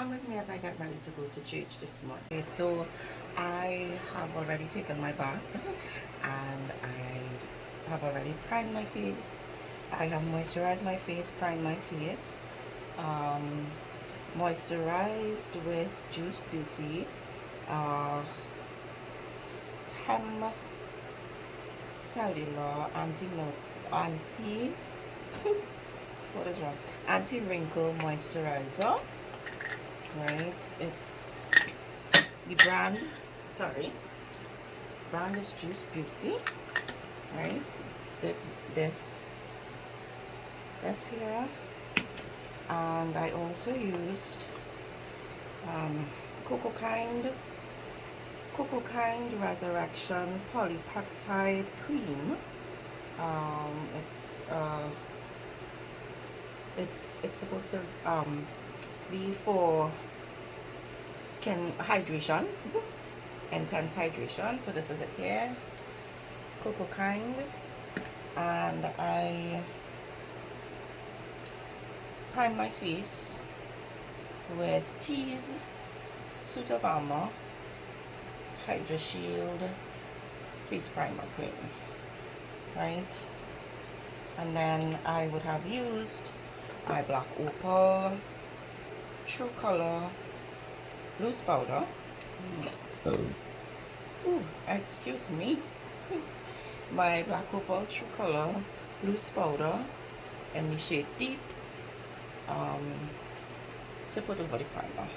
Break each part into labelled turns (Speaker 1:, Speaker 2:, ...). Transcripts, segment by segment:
Speaker 1: along with me as I get ready to go to church this morning. Okay, so I have already taken my bath and I have already primed my face. I have moisturized my face, primed my face, um, moisturized with Juice Beauty stem cellular anti what is wrong, anti-wrinkle moisturizer, right? It's the brand is Juice Beauty, right? It's this here. And I also used cocoa kind resurrection polypeptide cream. It's supposed to be for skin hydration, intense hydration. So this is it here, cocoa kind. And I prime my face with Tease Suit of Armor Hydra Shield face primer cream, right? And then I would have used my Black Opal True Color loose powder. Ooh, excuse me. My Black Opal True Color loose powder in the shade Deep to put over the primer.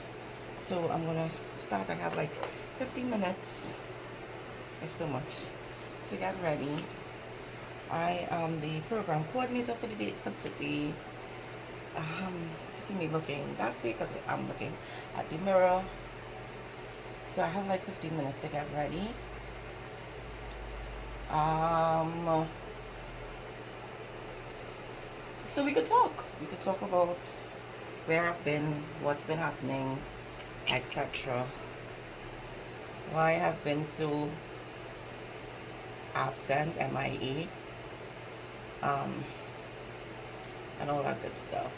Speaker 1: So I'm gonna start. I have like 15 minutes, if so much, to get ready. I am the program coordinator for the day for today. You see me looking that way because I'm looking at the mirror. So I have like 15 minutes to get ready. So we could talk. We could talk about where I've been, what's been happening, etc. Why I've been so absent, MIA, and all that good stuff.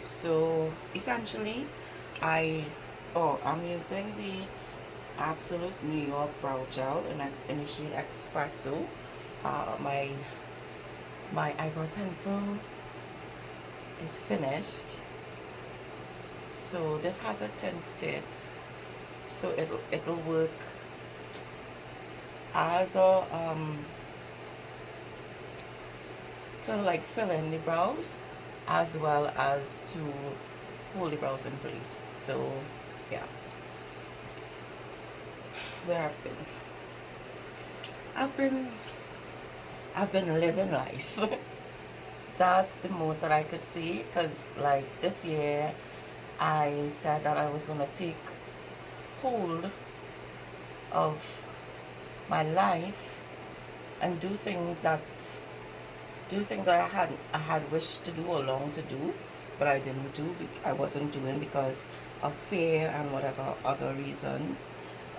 Speaker 1: So essentially, I'm using the Absolute New York Brow Gel in the shade Espresso. My eyebrow pencil is finished, so this has a tint to it, so it'll work as a to like fill in the brows as well as to hold the brows in place. So yeah, where I've been living life. That's the most that I could see, because like this year I said that I was going to take hold of my life and do things that I had wished to do or longed to do, but I didn't do. I wasn't doing because of fear and whatever other reasons,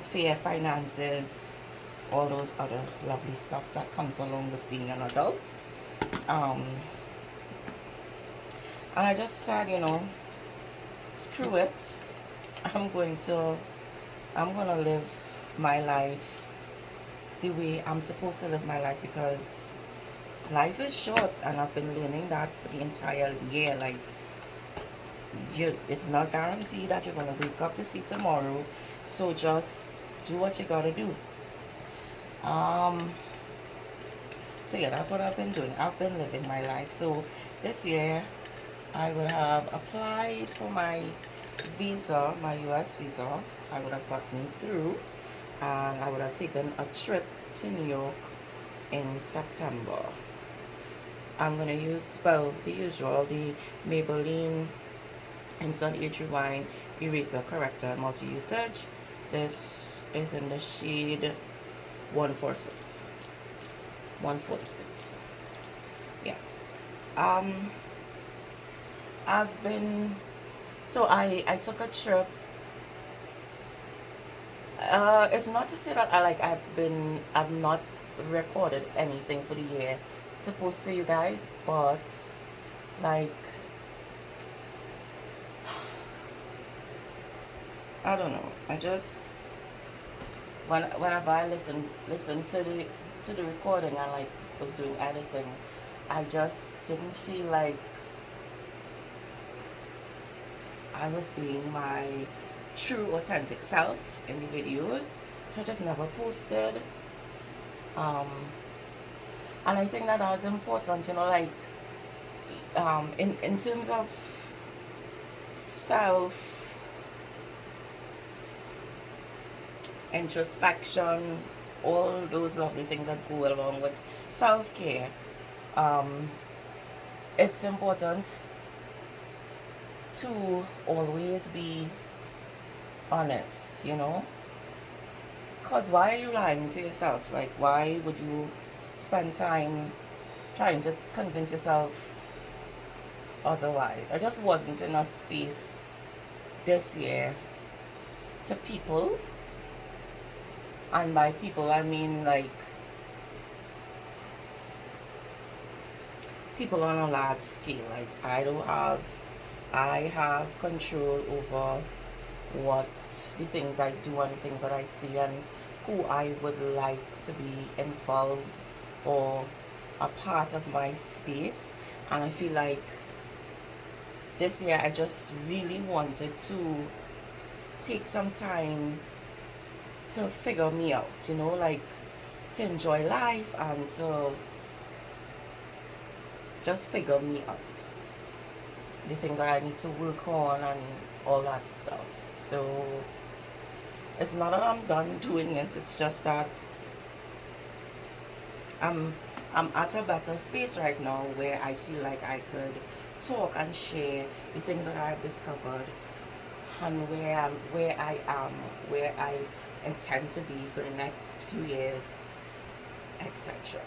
Speaker 1: fear, finances, all those other lovely stuff that comes along with being an adult. And I just said, screw it. I'm gonna live my life the way I'm supposed to live my life, because life is short, and I've been learning that for the entire year. Like, it's not guaranteed that you're gonna wake up to see tomorrow, so just do what you gotta do. So yeah, that's what I've been doing. I've been living my life. So this year I would have applied for my visa, my US visa. I would have gotten through, and I would have taken a trip to New York in September. I'm going to use, well, the usual, the Maybelline Instant Age Rewind Eraser Corrector Multi-Usage. This is in the shade 146. 146. Yeah. I took a trip. It's not to say that I've not recorded anything for the year to post for you guys, but like I don't know. I just whenever I listen to the recording, I like was doing editing. I just didn't feel like I was being my true authentic self in the videos, so I just never posted. Um, and I think that was important, you know, like in terms of self introspection, all those lovely things that go along with self care. Um, it's important to always be honest, you know, because why are you lying to yourself? Like, why would you spend time trying to convince yourself otherwise? I just wasn't in a space this year to people, and by people I mean like people on a large scale. Like I have control over what the things I do and the things that I see and who I would like to be involved or a part of my space. And I feel like this year I just really wanted to take some time to figure me out, you know, like to enjoy life and to just figure me out, the things that I need to work on and all that stuff. So it's not that I'm done doing it, it's just that I'm I'm at a better space right now where I feel like I could talk and share the things that I've discovered and where I intend to be for the next few years, etc.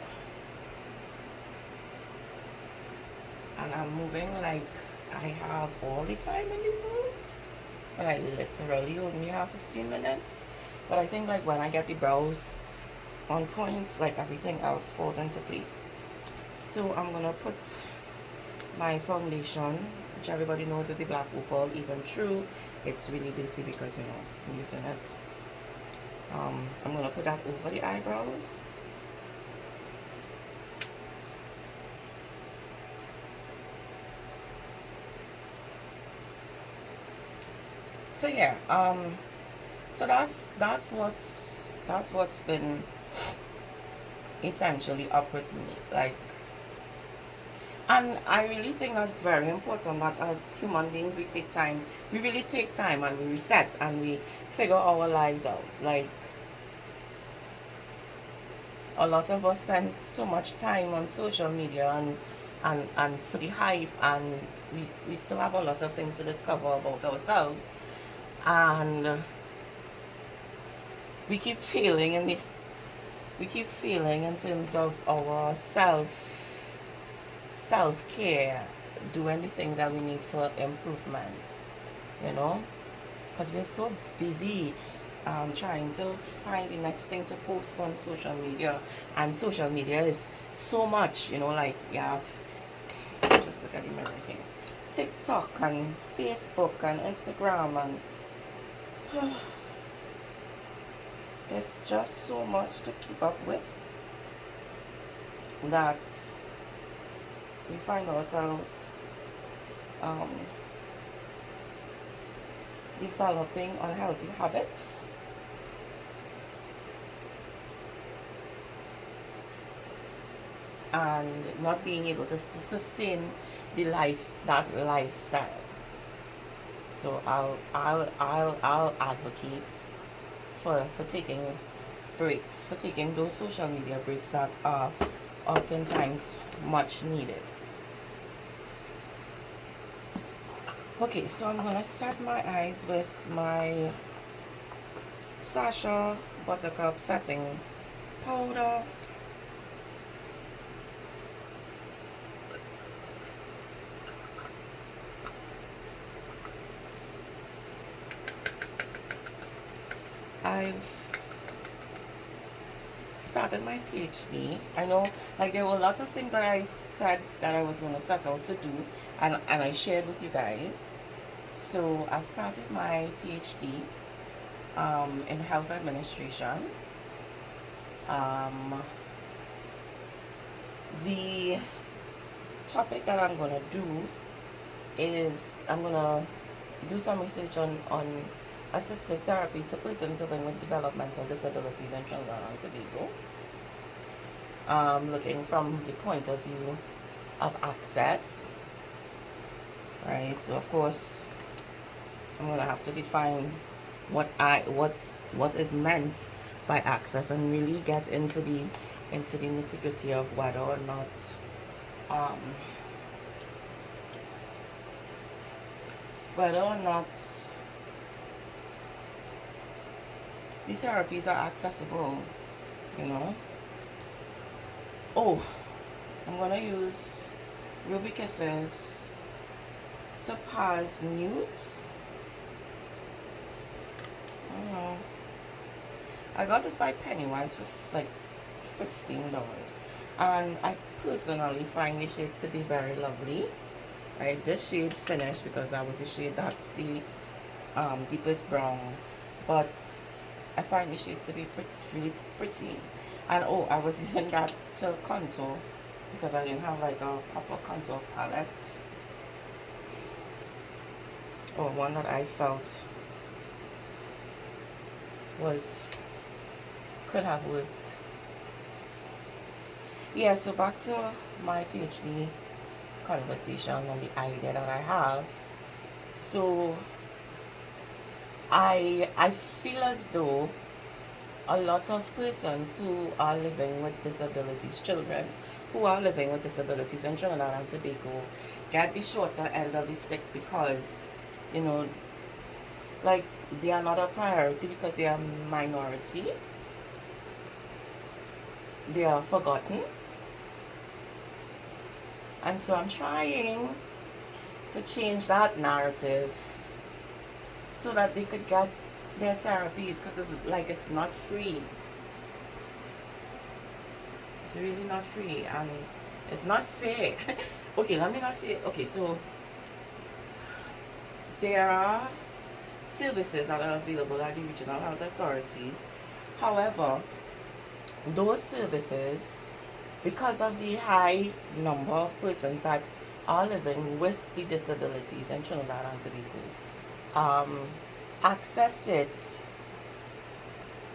Speaker 1: And I'm moving like I have all the time in the world, and I literally only have 15 minutes. But I think like when I get the brows on point, like everything else falls into place. So I'm gonna put my foundation, which everybody knows is the black opal, even true it's really dirty because you know I'm using it. I'm gonna put that over the eyebrows. So yeah, so that's what's been essentially up with me, like. And I really think that's very important that as human beings we take time, we really take time and we reset and we figure our lives out. Like a lot of us spend so much time on social media and for the hype, and we still have a lot of things to discover about ourselves, and we keep failing in the we keep failing in terms of our self-care, doing the things that we need for improvement, you know, because we're so busy trying to find the next thing to post on social media, and social media is so much, you know, like you have, just look at the mirror here, TikTok and Facebook and Instagram, and it's just so much to keep up with that we find ourselves developing unhealthy habits, and not being able to sustain that lifestyle. So I'll advocate for taking breaks, for taking those social media breaks that are oftentimes much needed. Okay, so I'm gonna set my eyes with my Sasha Buttercup setting powder. I've started my PhD. I know, like, there were a lot of things that I said that I was going to set out to do, and I shared with you guys. So I've started my PhD, in health administration. Um, the topic that I'm gonna do is I'm gonna do some research on assistive therapy for persons living with developmental disabilities in Trinidad and Tobago. Looking from the point of view of access, right? So of course, I'm gonna have to define what is meant by access and really get into the nitty-gritty of whether or not um, the therapies are accessible, you know. Oh, I'm gonna use ruby kisses topaz nudes. I don't know. I got this by Pennywise for like $15, and I personally find the shades to be very lovely. Right, this shade finished because that was the shade that's the deepest brown, but I find the shade to be really pretty. And oh, I was using that to contour because I didn't have like a proper contour palette, or one that I felt could have worked. Yeah, so back to my PhD conversation and the idea that I have. So I feel as though a lot of persons who are living with disabilities, children who are living with disabilities in Trinidad and Tobago, get the shorter end of the stick because, you know, like they are not a priority because they are minority. They are forgotten. And so I'm trying to change that narrative so that they could get their therapies, because it's not free. It's really not free, and it's not fair. Okay, let me not say, okay, so there are services that are available at the regional health authorities. However, those services, because of the high number of persons that are living with the disabilities in Trinidad and Tobago, accessed it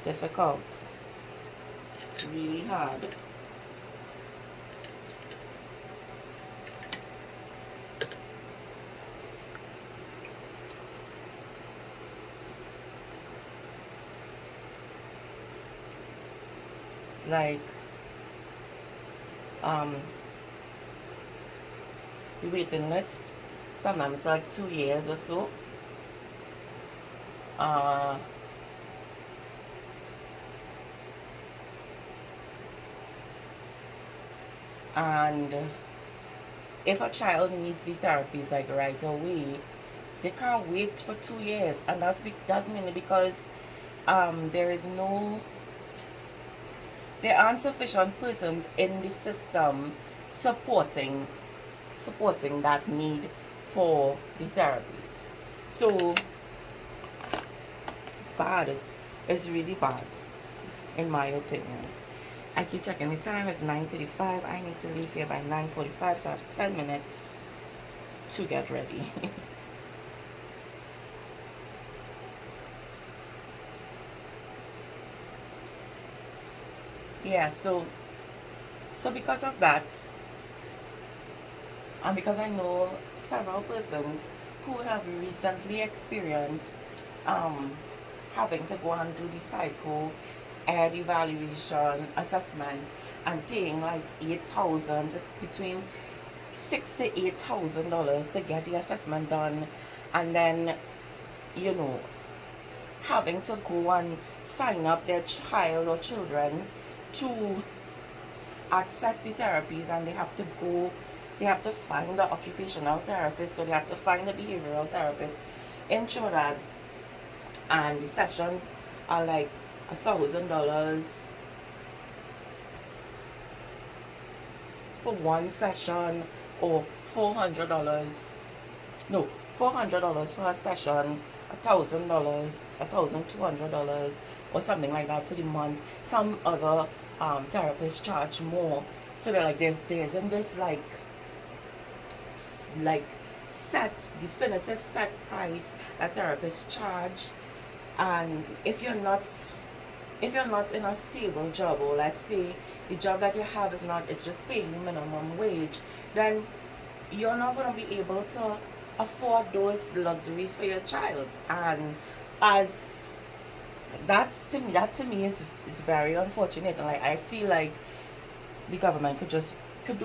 Speaker 1: difficult. It's really hard. Like the waiting list, sometimes it's like 2 years or so. And if a child needs the therapies like right away, they can't wait for 2 years, and that's mainly because there aren't sufficient persons in the system supporting that need for the therapies. So it's bad. It's really bad, in my opinion. I keep checking the time. It's 9:35. I need to leave here by 9:45, so I have 10 minutes to get ready. Yeah, so because of that, and because I know several persons who have recently experienced having to go and do the psycho ed evaluation assessment and paying like $8,000, between $6,000 to $8,000 to get the assessment done, and then, you know, having to go and sign up their child or children to access the therapies, and they have to find the occupational therapist, or they have to find the behavioral therapist in Trinidad, and the sessions are like $1,000 for one session, or $400 for a session, $1,000, $1,200, or something like that for the month. Some other therapists charge more. So they're like, there isn't this like set definitive set price that therapists charge. And if you're not in a stable job, or let's say the job that you have is just paying you minimum wage, then you're not going to be able to afford those luxuries for your child. And as that to me is very unfortunate. And like, I feel like the government could do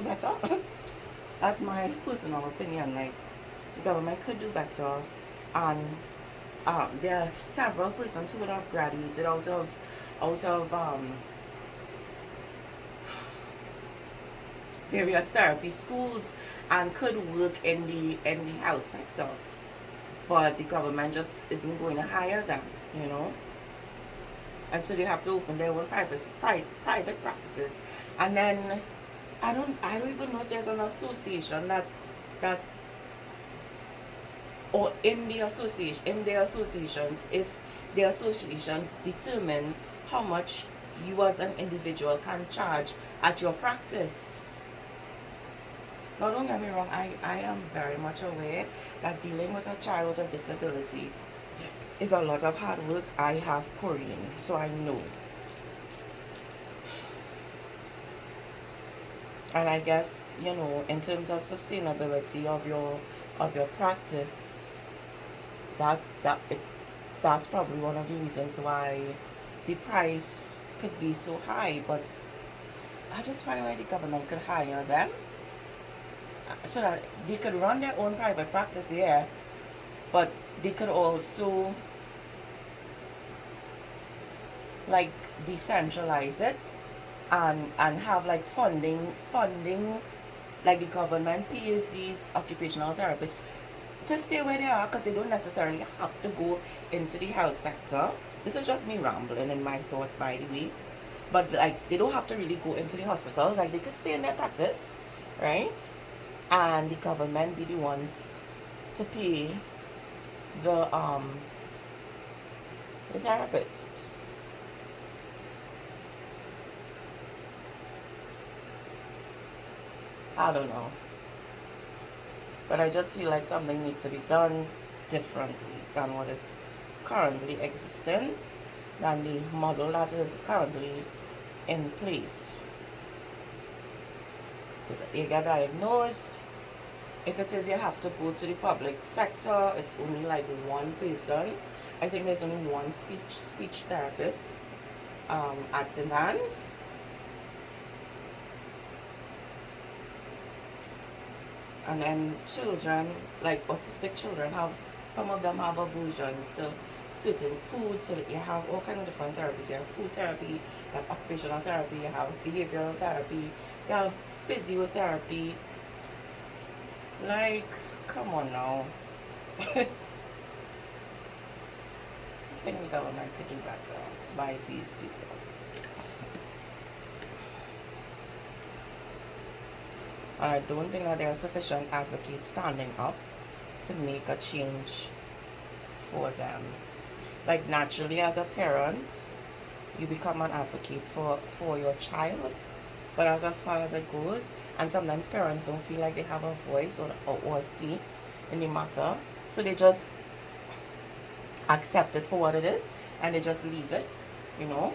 Speaker 1: better. That's my personal opinion. Like, the government could do better. And there are several persons who would have graduated out of various therapy schools and could work in the health sector, but the government just isn't going to hire them, you know. And so they have to open their own private practices. And then I don't even know if there's an association that or in the associations, if the association determine how much you as an individual can charge at your practice. Now, don't get me wrong, I am very much aware that dealing with a child with a disability is a lot of hard work. I have Korean, so I know. And I guess, in terms of sustainability of your practice, that that it, that's probably one of the reasons why the price could be so high. But I just find like the government could hire them so that they could run their own private practice here, but they could also like decentralize it and have like funding like the government pays these occupational therapists to stay where they are, because they don't necessarily have to go into the health sector. This is just me rambling in my thought, by the way. But like, they don't have to really go into the hospitals. Like, they could stay in their practice, right? And the government be the ones to pay the the therapists. I don't know. But I just feel like something needs to be done differently than what is currently existing, than the model that is currently in place. Because you get diagnosed, if it is you have to go to the public sector, it's only like one person. I think there's only one speech therapist at St. Anne's. And then children, like autistic children, some of them have aversions to certain foods, so that you have all kind of different therapies. You have food therapy, you have occupational therapy, you have behavioral therapy, you have physiotherapy. Like, come on now. I think the government could do better by these people. And I don't think that there are sufficient advocates standing up to make a change for them. Like, naturally, as a parent, you become an advocate for your child, but as far as it goes, and sometimes parents don't feel like they have a voice or a say in the matter, so they just accept it for what it is, and they just leave it, you know.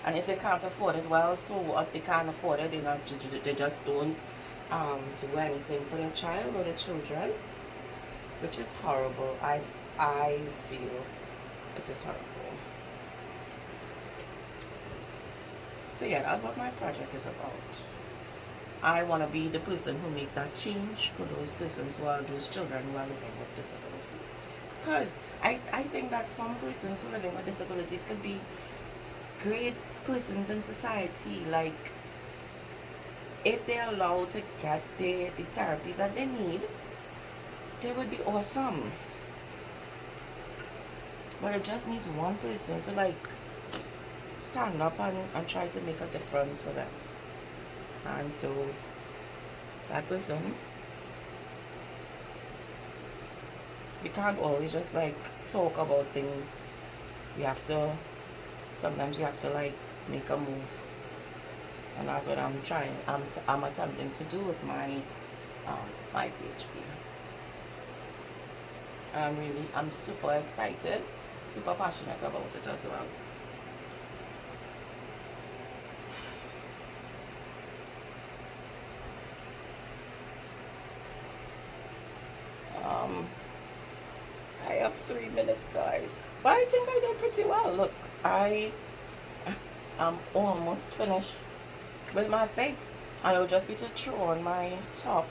Speaker 1: And if they can't afford it, well, so what? They can't afford it, they just don't do anything for their child or their children, which is horrible. I feel it is horrible. So yeah, that's what my project is about. I want to be the person who makes that change for those persons those children who are living with disabilities. Because I think that some persons who are living with disabilities could be great persons in society. Like, if they're allowed to get the therapies that they need, they would be awesome. But it just needs one person to like stand up and try to make a difference for them. And so that person you can't always just like talk about things. You have to, sometimes you have to like make a move, and that's what I'm trying. I'm attempting to do with my PhD. I'm super excited, super passionate about it as well. Um, I have 3 minutes, guys, but I think I did pretty well. Look, I'm almost finished with my face, and it'll just be to throw on my top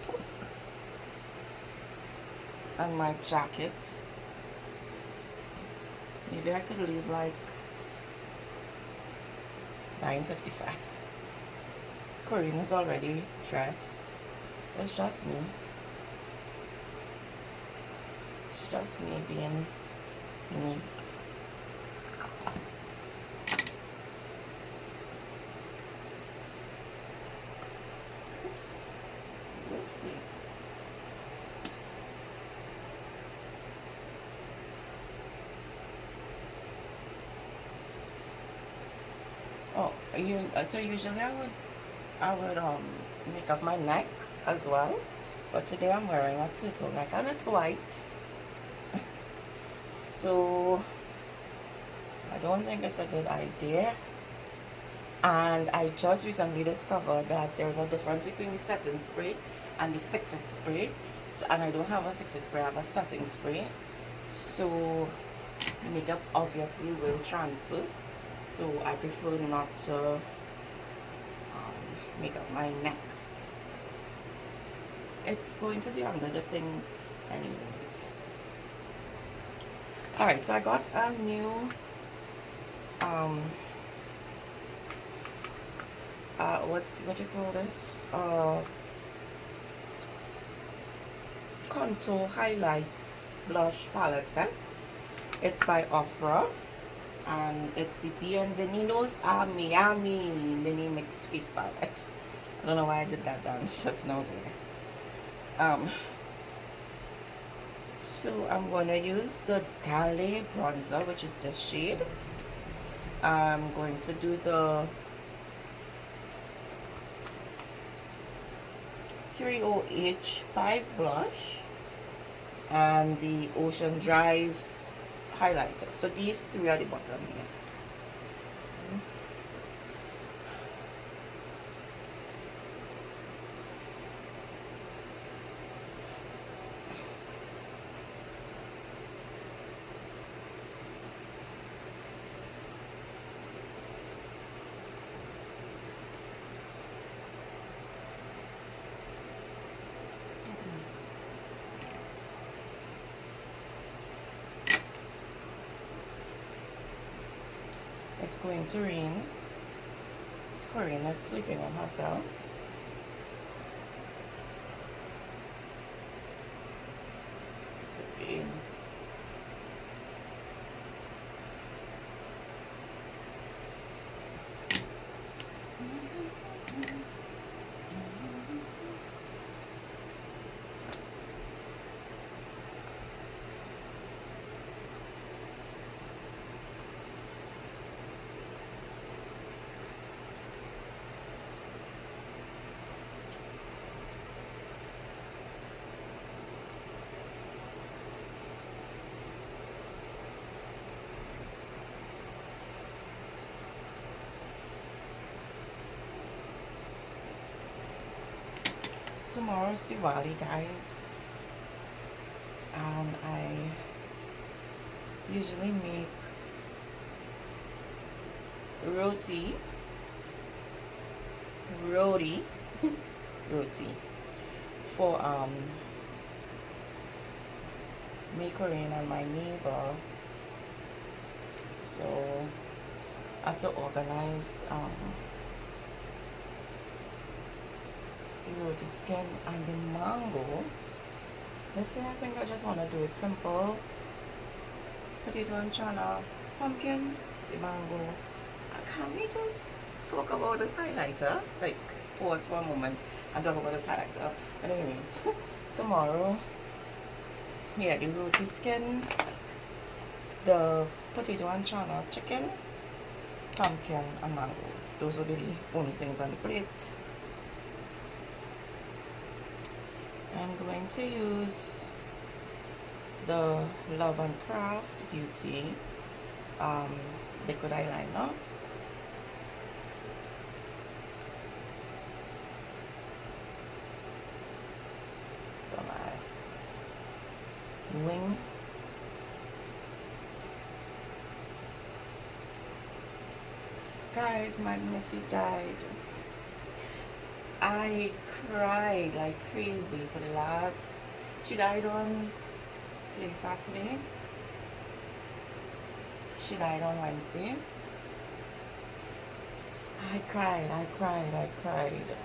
Speaker 1: and my jacket. Maybe I could leave like 9:55. Corinne is already dressed. It's just me. It's just me being me. Oops. Let's see. Oh, so usually I would make up my neck as well, but today I'm wearing a turtleneck and it's white, so I don't think it's a good idea. And I just recently discovered that there's a difference between the setting spray and the fix-it spray. So, and I don't have a fix-it spray, I have a setting spray. So the makeup obviously will transfer. So I prefer not to make up my neck. It's going to be under the thing anyways. Alright, so I got a new what do you call this? Contour highlight blush palette set. It's by Ofra, and it's the Bienvenidos a Miami mini mix face palette. I don't know why I did that dance just now there. So I'm going to use the Dale bronzer, which is this shade. I'm going to do the 30H5 blush and the Ocean Drive highlighter. So these three are the bottom here. It's going to rain. Corinne is sleeping on herself. It's going to rain. Tomorrow's Diwali, guys, and I usually make roti for me, Corinne, and my neighbor. So I have to organize the roti skin and the mango. This year I think I just want to do it simple. Potato and chana, pumpkin, the mango. Can we just talk about this highlighter? Like, pause for a moment and talk about this highlighter. But anyways, tomorrow Yeah, the roti skin, the potato and chana chicken, pumpkin, and mango. Those will be the only things on the plate. I'm going to use the Love and Craft Beauty um, liquid eyeliner. For my wing. Guys, my Missy died. I cried like crazy for the last. She died on today, Saturday. She died on Wednesday. I cried, I cried, I cried.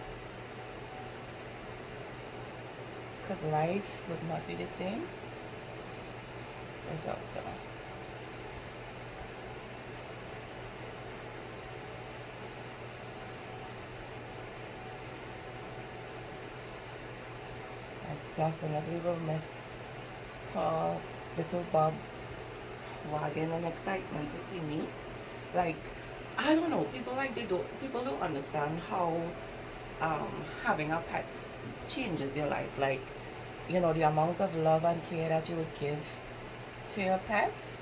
Speaker 1: Because life would not be the same without her. I definitely will miss her little bob wagging and excitement to see me. Like, I don't know, people don't understand how having a pet changes your life. Like, you know, the amount of love and care that you would give to your pet.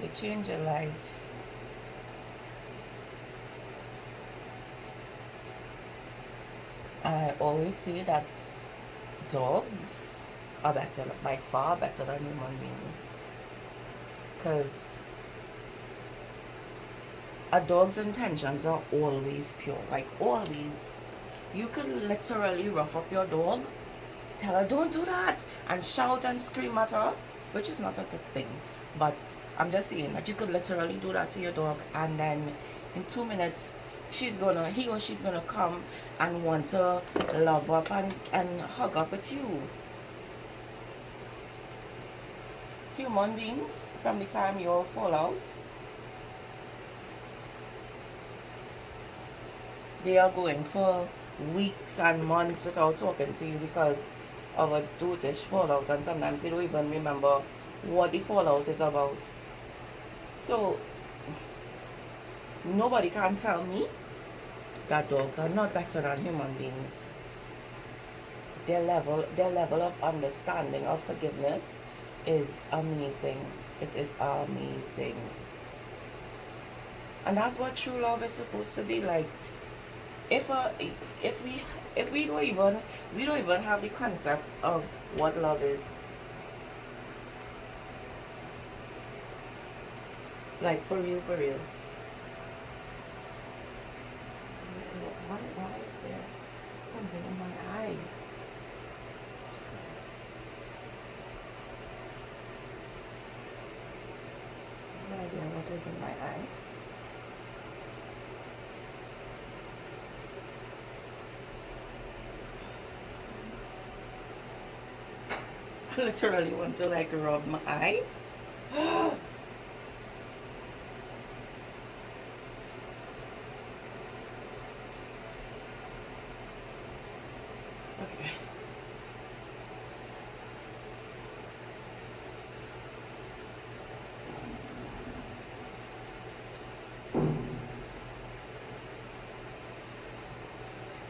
Speaker 1: They change your life. I always say that dogs are better, by far better than human beings. Because a dog's intentions are always pure, like always. You could literally rough up your dog, tell her don't do that, and shout and scream at her, which is not a good thing. But I'm just saying that you could literally do that to your dog, and then in 2 minutes he or she's gonna come and want to love up and hug up with you. Human beings, from the time you all fall out, they are going for weeks and months without talking to you because of a dotish fallout, and sometimes they don't even remember what the fallout is about. So nobody can tell me that dogs are not better than human beings. Their level of understanding of forgiveness is amazing. It is amazing. And that's what true love is supposed to be like. If uh, if we if we don't even have the concept of what love is, like for real, for real. Why is there something in my eye? No idea what is in my eye. I literally want to like rub my eye. Okay.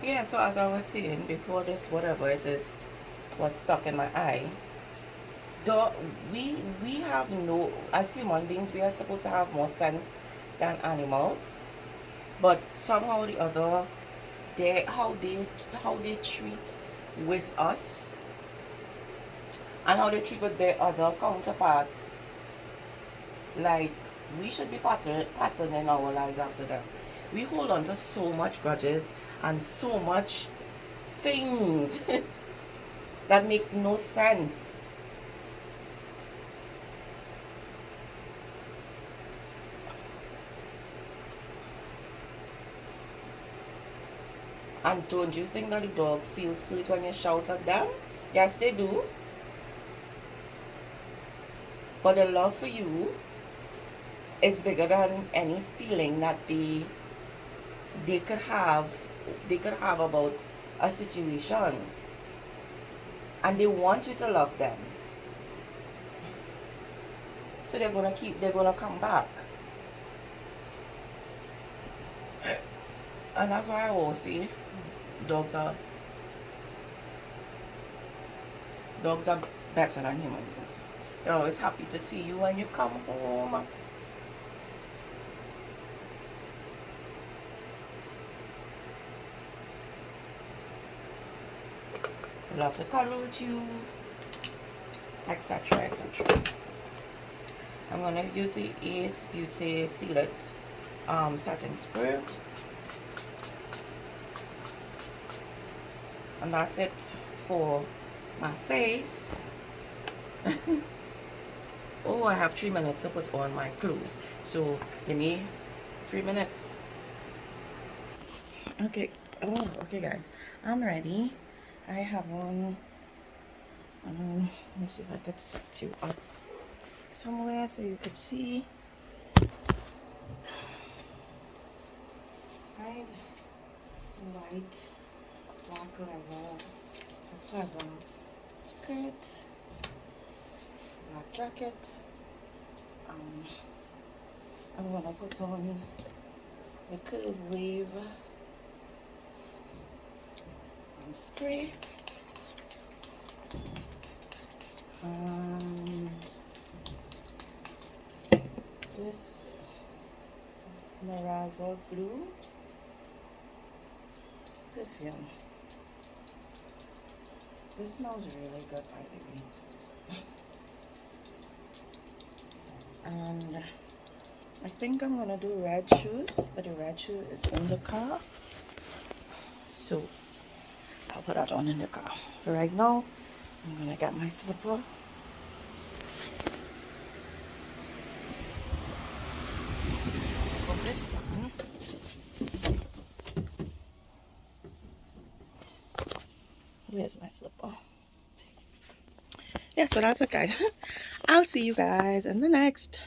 Speaker 1: Yeah, so as I was saying before, this whatever it is was stuck in my eye. Do we have no, as human beings we are supposed to have more sense than animals, but somehow or the other how they treat with us and how they treat with their other counterparts, like we should be patterning our lives after them. We hold on to so much grudges and so much things that makes no sense. And don't you think that the dog feels hurt when you shout at them? Yes, they do. But the love for you is bigger than any feeling that they could have about a situation and they want you to love them. So they're gonna come back. And that's why I always say dogs are dogs are better than human beings. They're always happy to see you when you come home. They love to cuddle with you, etc. etc. I'm gonna use the Ace Beauty Seal It setting spray. And that's it for my face. Oh, I have 3 minutes to put on my clothes, so give me 3 minutes. Okay. Oh, okay guys, I'm ready. I have on let me see if I could set you up somewhere so you could see. Right, white black leather skirt, black jacket. I'm gonna put on the curve wave spray. This Marazzo blue perfume. This smells really good, by the way. And I think I'm gonna do red shoes, but the red shoe is in the car, so I'll put that on in the car. For right now, I'm gonna get my slipper. Take off this one. Where's my slipper? Yeah, so that's it guys. I'll see you guys in the next